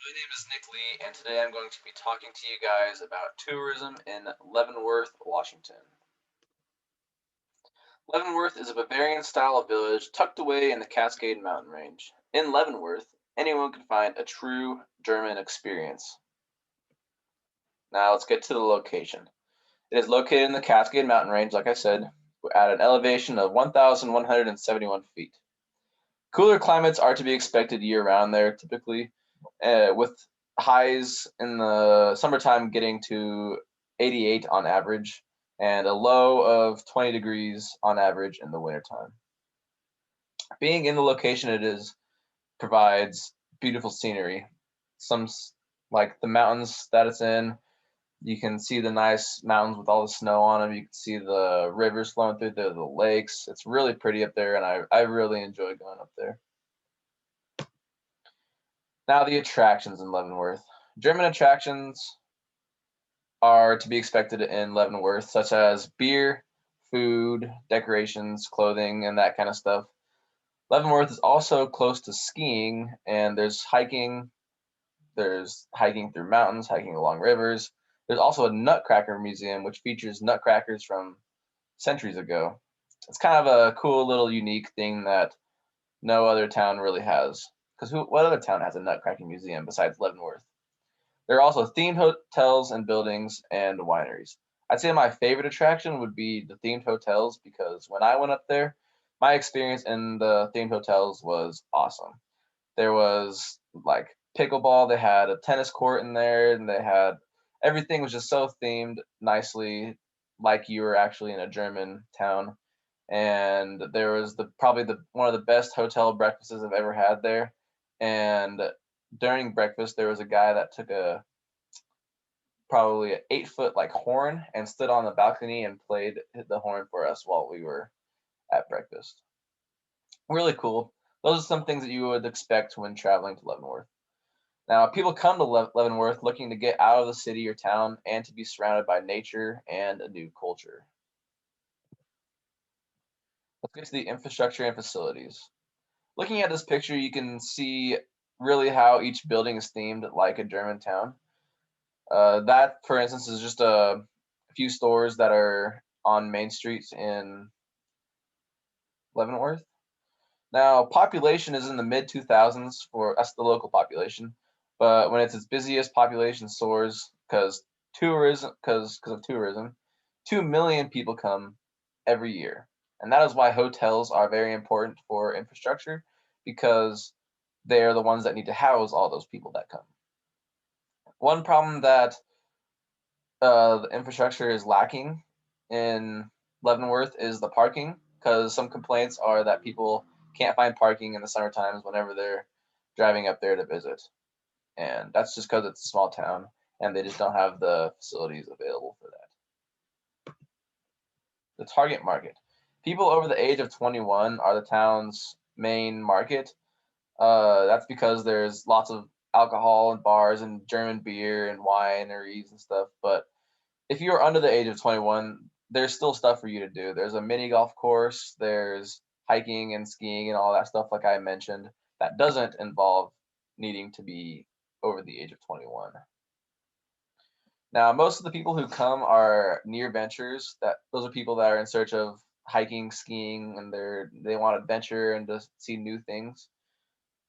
My name is Nick Lee, and today I'm going to be talking to you guys about tourism in Leavenworth, Washington. Leavenworth is a Bavarian style village tucked away in the Cascade Mountain Range. In Leavenworth, anyone can find a true German experience. Now let's get to the location. It is located in the Cascade Mountain Range, like I said, at an elevation of 1,171 feet. Cooler climates are to be expected year-round there, typically, with highs in the summertime getting to 88 on average, and a low of 20 degrees on average in the wintertime. Being in the location it is provides beautiful scenery. Some like the mountains that it's in, you can see the nice mountains with all the snow on them. You can see the rivers flowing through the lakes. It's really pretty up there, and I really enjoy going up there. Now the attractions in Leavenworth. German attractions are to be expected in Leavenworth, such as beer, food, decorations, clothing, and that kind of stuff. Leavenworth is also close to skiing, and there's hiking. There's hiking through mountains, hiking along rivers. There's also a Nutcracker museum, which features nutcrackers from centuries ago. It's kind of a cool little unique thing that no other town really has. Because what other town has a Nutcracker museum besides Leavenworth? There are also themed hotels and buildings and wineries. I'd say my favorite attraction would be the themed hotels because when I went up there, my experience in the themed hotels was awesome. There was like pickleball, they had a tennis court in there, and they had everything was just so themed nicely, like you were actually in a German town. And there was the probably the one of the best hotel breakfasts I've ever had there. And during breakfast, there was a guy that took a probably an 8 foot like horn and stood on the balcony and played the horn for us while we were at breakfast. Really cool. Those are some things that you would expect when traveling to Leavenworth. Now, people come to Leavenworth looking to get out of the city or town and to be surrounded by nature and a new culture. Let's get to the infrastructure and facilities. Looking at this picture, you can see really how each building is themed like a German town. That, for instance, is just a few stores that are on main streets in Leavenworth. Now, population is in the mid 2000s for that's the local population, but when it's its busiest, population soars because of tourism. 2 million people come every year, and that is why hotels are very important for infrastructure because they are the ones that need to house all those people that come. One problem that the infrastructure is lacking in Leavenworth is the parking, because some complaints are that people can't find parking in the summer times whenever they're driving up there to visit, and that's just because it's a small town and they just don't have the facilities available for that. The target market: people over the age of 21 are the town's main market. That's because there's lots of alcohol and bars and German beer and wineries and stuff, but if you're under the age of 21, there's still stuff for you to do. There's a mini golf course, there's hiking and skiing and all that stuff, like I mentioned, that doesn't involve needing to be over the age of 21. Now, most of the people who come are near ventures. That those are people that are in search of hiking, skiing, and they want adventure and to see new things.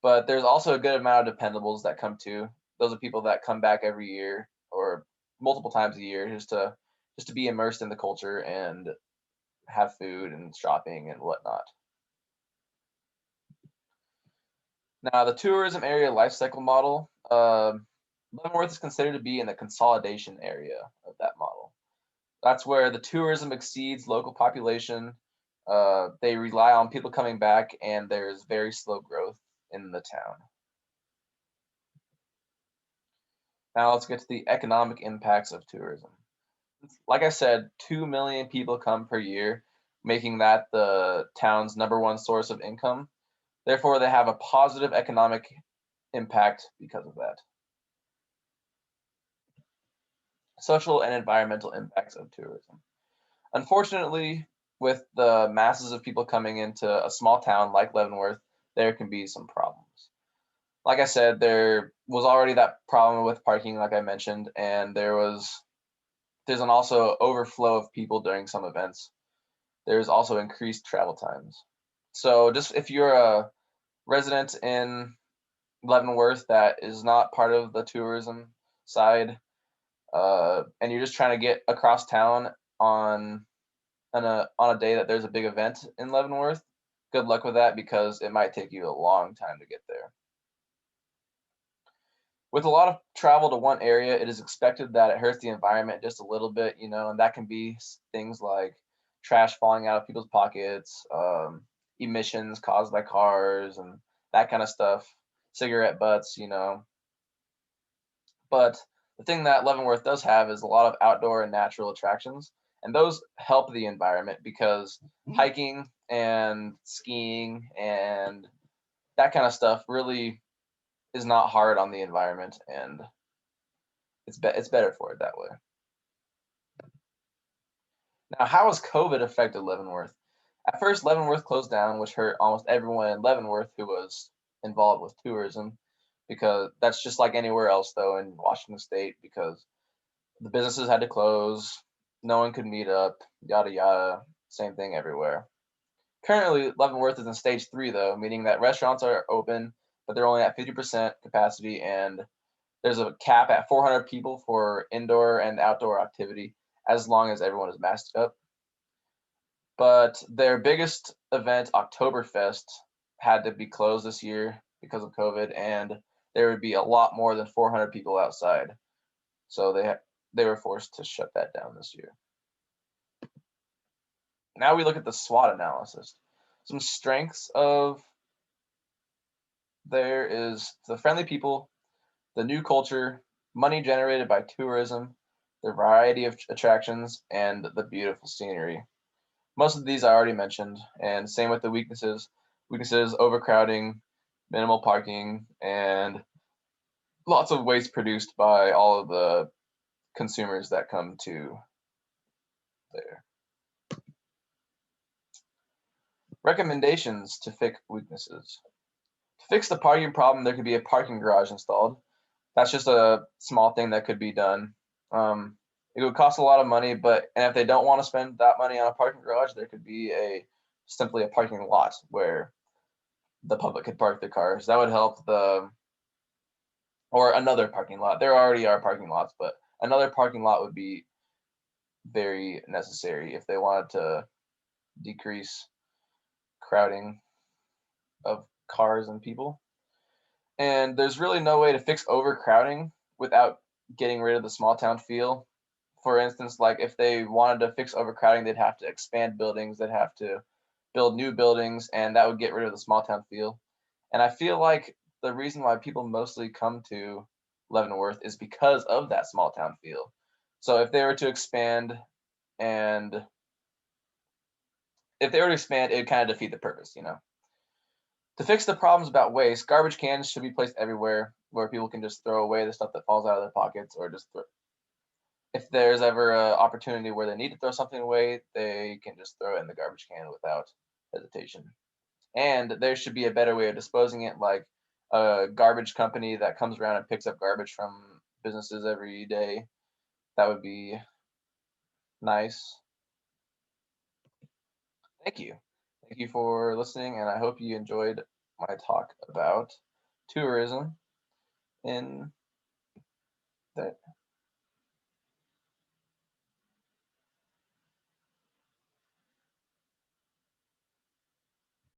But there's also a good amount of dependables that come too. Those are people that come back every year or multiple times a year just to be immersed in the culture and have food and shopping and whatnot. Now, the tourism area life cycle model, Leavenworth is considered to be in the consolidation area of that model. That's where the tourism exceeds local population. They rely on people coming back, and there's very slow growth in the town. Now let's get to the economic impacts of tourism. Like I said, 2 million people come per year, making that the town's number one source of income. Therefore, they have a positive economic impact because of that. Social and environmental impacts of tourism. Unfortunately, with the masses of people coming into a small town like Leavenworth, there can be some problems. like I said, there was already that problem with parking, like I mentioned, and there's an also overflow of people during some events. There's also increased travel times. So just if you're a resident in Leavenworth that is not part of the tourism side, and you're just trying to get across town on on a day that there's a big event in Leavenworth, good luck with that because it might take you a long time to get there. With a lot of travel to one area, it is expected that it hurts the environment just a little bit, and that can be things like trash falling out of people's pockets, emissions caused by cars, and that kind of stuff, cigarette butts. But the thing that Leavenworth does have is a lot of outdoor and natural attractions, and those help the environment because hiking and skiing and that kind of stuff really is not hard on the environment, and it's better for it that way. Now, how has COVID affected Leavenworth? At first, Leavenworth closed down, which hurt almost everyone in Leavenworth who was involved with tourism, because that's just like anywhere else, though, in Washington State, because the businesses had to close, no one could meet up, yada yada, same thing everywhere. Currently, Leavenworth is in stage three, though, meaning that restaurants are open, but they're only at 50% capacity, and there's a cap at 400 people for indoor and outdoor activity as long as everyone is masked up. But their biggest event, Oktoberfest, had to be closed this year because of COVID, and there would be a lot more than 400 people outside. So they were forced to shut that down this year. Now we look at the SWOT analysis. Some strengths of there is the friendly people, the new culture, money generated by tourism, the variety of attractions, and the beautiful scenery. Most of these I already mentioned, and same with the weaknesses. Weaknesses, overcrowding, minimal parking, and lots of waste produced by all of the consumers that come to there. Recommendations to fix weaknesses. To fix the parking problem, there could be a parking garage installed. That's just a small thing that could be done. It would cost a lot of money, and if they don't want to spend that money on a parking garage, there could be simply a parking lot where the public could park their cars. That would help or another parking lot. There already are parking lots, but another parking lot would be very necessary if they wanted to decrease crowding of cars and people. And there's really no way to fix overcrowding without getting rid of the small town feel. For instance, like if they wanted to fix overcrowding, they'd have to expand buildings, they'd have to build new buildings, and that would get rid of the small town feel. And I feel like the reason why people mostly come to Leavenworth is because of that small town feel. So if they were to expand and if they were to expand, it would kind of defeat the purpose. To fix the problems about waste, garbage cans should be placed everywhere where people can just throw away the stuff that falls out of their pockets or just if there's ever an opportunity where they need to throw something away, they can just throw it in the garbage can without hesitation. And there should be a better way of disposing it, like a garbage company that comes around and picks up garbage from businesses every day. That would be nice. Thank you. Thank you for listening, and I hope you enjoyed my talk about tourism in that.